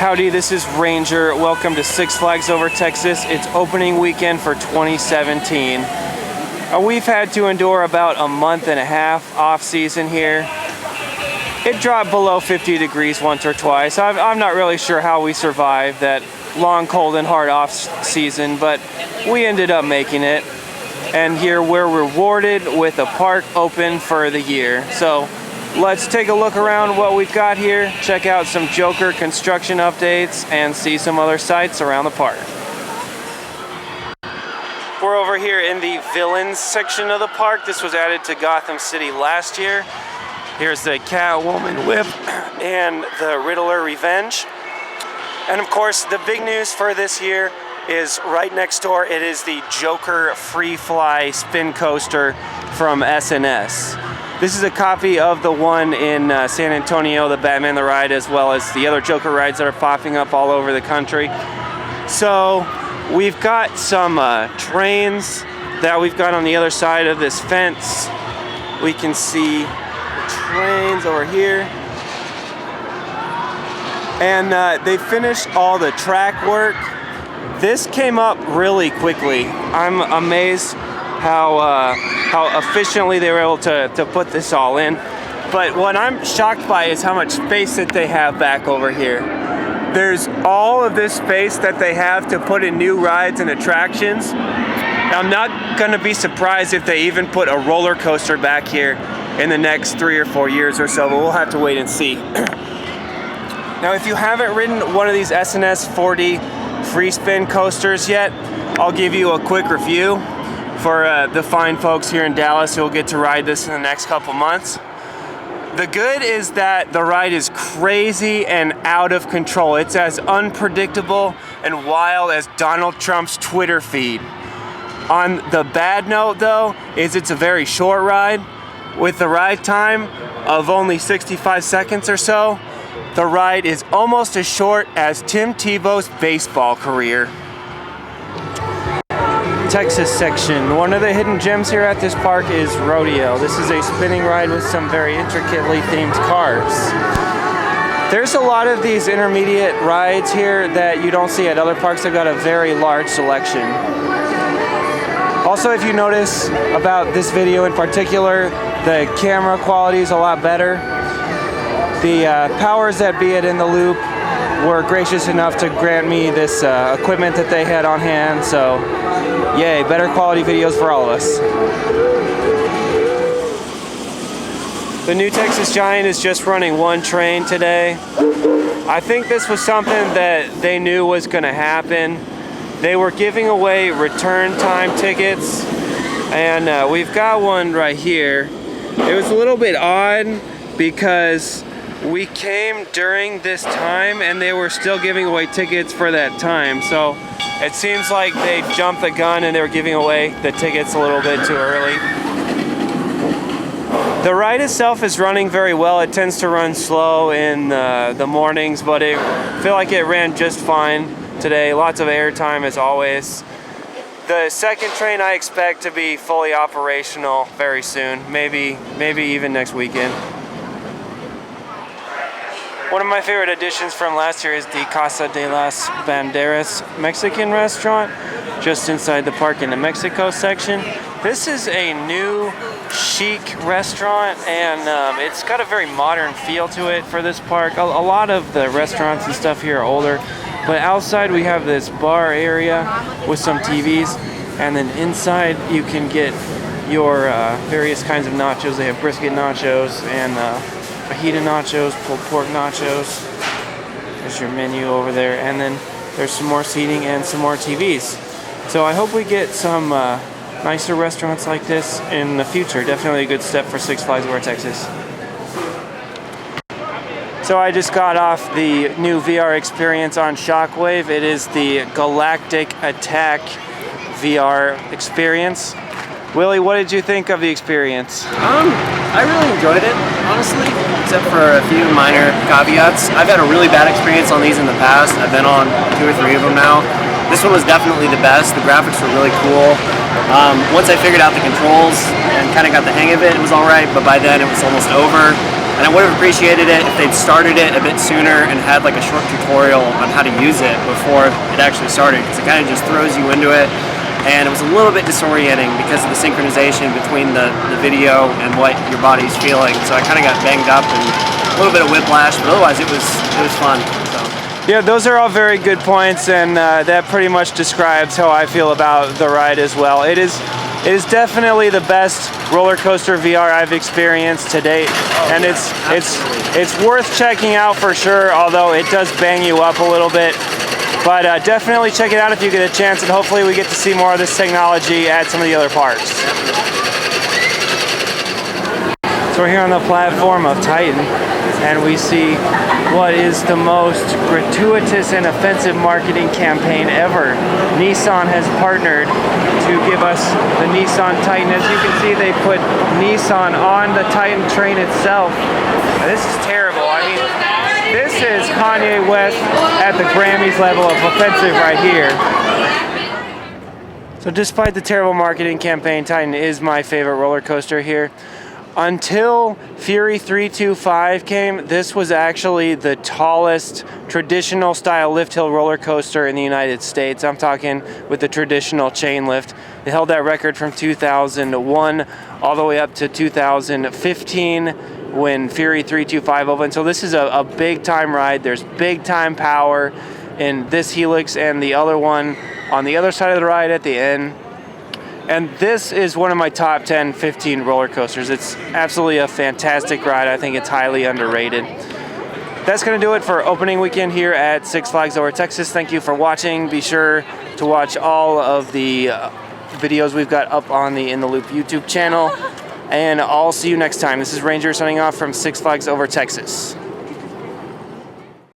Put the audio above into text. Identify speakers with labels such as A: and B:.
A: Howdy, this is Ranger. Welcome to Six Flags Over Texas. It's opening weekend for 2017. We've had to endure about a month and a half off season here. It dropped below 50 degrees once or twice. I'm not really sure how we survived that long, cold, and hard off season, but we ended up making it. And here we're rewarded with a park open for the year. So let's take a look around what we've got here, check out some Joker construction updates, and see some other sights around the park. We're over here in the Villains section of the park. This was added to Gotham City last year. Here's the Catwoman Whip and the Riddler Revenge. And of course, the big news for this year is right next door. It is the Joker Free Fly Spin Coaster from S&S. This is a copy of the one in San Antonio, the Batman the Ride, as well as the other Joker rides that are popping up all over the country. So we've got some trains that we've got on the other side of this fence. We can see trains over here. And they finished all the track work. This came up really quickly. I'm amazed how efficiently they were able to put this all in. But what I'm shocked by is how much space that they have back over here. There's all of this space that they have to put in new rides and attractions. I'm not gonna be surprised if they even put a roller coaster back here in the next 3 or 4 years or so, but we'll have to wait and see. Now, if you haven't ridden one of these S&S 4D free spin coasters yet, I'll give you a quick review for the fine folks here in Dallas who will get to ride this in the next couple months. The good is that the ride is crazy and out of control. It's as unpredictable and wild as Donald Trump's Twitter feed. On the bad note, though, is it's a very short ride. With the ride time of only 65 seconds or so, the ride is almost as short as Tim Tebow's baseball career. Texas section. One of the hidden gems here at this park is Rodeo. This is a spinning ride with some very intricately themed cars. There's a lot of these intermediate rides here that you don't see at other parks. They've got a very large selection. Also, if you notice about this video in particular, the camera quality is a lot better. The powers that be in the loop were gracious enough to grant me this equipment that they had on hand, so yay, better quality videos for all of us. The new Texas Giant is just running one train today. I think this was something that they knew was going to happen. They were giving away return time tickets, and we've got one right here. It was a little bit odd because we came during this time and they were still giving away tickets for that time. So it seems like they jumped the gun and they were giving away the tickets a little bit too early. The ride itself is running very well. It tends to run slow in the mornings, but I feel like it ran just fine today. Lots of airtime as always. The second train I expect to be fully operational very soon, maybe even next weekend. One of my favorite additions from last year is the Casa de las Banderas Mexican restaurant, just inside the park in the Mexico section. This is a new chic restaurant, and it's got a very modern feel to it for this park. A lot of the restaurants and stuff here are older, but outside we have this bar area with some TVs, and then inside you can get your various kinds of nachos. They have brisket nachos and fajita nachos, pulled pork nachos. There's your menu over there, and then there's some more seating and some more TVs. So I hope we get some nicer restaurants like this in the future. Definitely a good step for Six Flags Over Texas. So I just got off the new VR experience on Shockwave. It is the Galactic Attack VR experience. Willie, what did you think of the experience?
B: I really enjoyed it, honestly, except for a few minor caveats. I've had a really bad experience on these in the past. I've been on 2 or 3 of them now. This one was definitely the best. The graphics were really cool. Once I figured out the controls and kind of got the hang of it, it was all right, but by then it was almost over. And I would have appreciated it if they'd started it a bit sooner and had like a short tutorial on how to use it before it actually started, because it kind of just throws you into it. And it was a little bit disorienting because of the synchronization between the video and what your body's feeling. So I kind of got banged up and a little bit of whiplash, but otherwise it was fun. So.
A: Yeah, those are all very good points, and that pretty much describes how I feel about the ride as well. It is definitely the best roller coaster VR I've experienced to date, and
B: yeah,
A: it's worth checking out for sure. Although it does bang you up a little bit. But definitely check it out if you get a chance, and hopefully we get to see more of this technology at some of the other parks. So we're here on the platform of Titan, and we see what is the most gratuitous and offensive marketing campaign ever. Nissan has partnered to give us the Nissan Titan. As you can see, they put Nissan on the Titan train itself. Now, this is terrible. I mean, this is Kanye West at the Grammys level of offensive right here. So despite the terrible marketing campaign, Titan is my favorite roller coaster here. Until Fury 325 came, this was actually the tallest traditional style lift hill roller coaster in the United States. I'm talking with the traditional chain lift. They held that record from 2001 all the way up to 2015 when Fury 325 opened. So this is a big time ride. There's big time power in this helix and the other one on the other side of the ride at the end. And this is one of my top 10, 15 roller coasters. It's absolutely a fantastic ride. I think it's highly underrated. That's going to do it for opening weekend here at Six Flags Over Texas. Thank you for watching. Be sure to watch all of the videos we've got up on the In the Loop YouTube channel. And I'll see you next time. This is Ranger signing off from Six Flags Over Texas.